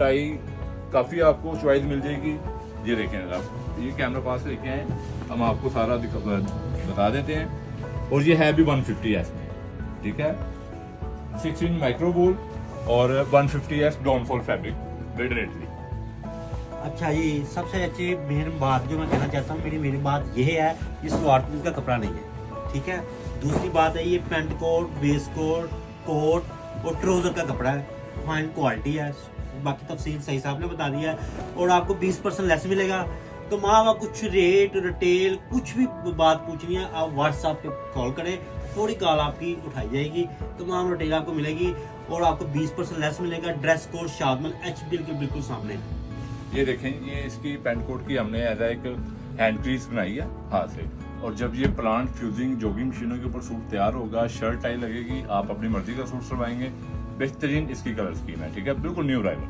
Tie काफ़ी आपको choice मिल जाएगी। ये देखें आप, ये कैमरा पास लेके आए, हम आपको सारा बता देते हैं। और ये है भी 150S में, ठीक है, 6 इंच माइक्रो वूल और 150S downfall fabric mid rate. अच्छा जी, सबसे अच्छी मेन बात जो मैं कहना चाहता हूँ, मेरी बात यह है, ये सलवार कमीज का कपड़ा नहीं है, ठीक है। दूसरी बात है, ये pant coat, waistcoat, coat और ट्राउजर का कपड़ा है, फाइन क्वालिटी है। बाकी तफसील सही साहब ने बता दिया है। और आपको 20% लेस मिलेगा। तो माँ कुछ रेट रिटेल कुछ भी बात पूछनी है, आप व्हाट्सएप पे कॉल करें, थोड़ी कॉल आपकी उठाई जाएगी, तमाम रिटेल आपको मिलेगी और आपको 20% लेस मिलेगा। ड्रेस कोड शादमल HBL के बिल्कुल सामने। ये देखें, ये इसकी पैंट कोट की हमने एज एक हैंड क्रीज बनाई है हाथ से। और जब ये प्लांट फ्यूजिंग जॉगिंग मशीनों के ऊपर सूट तैयार होगा, शर्ट टाई लगेगी, आप अपनी मर्जी का सूट सिलवाएंगे। बेहतरीन इसकी कलर स्कीम है, ठीक है, बिल्कुल न्यू अराइवल।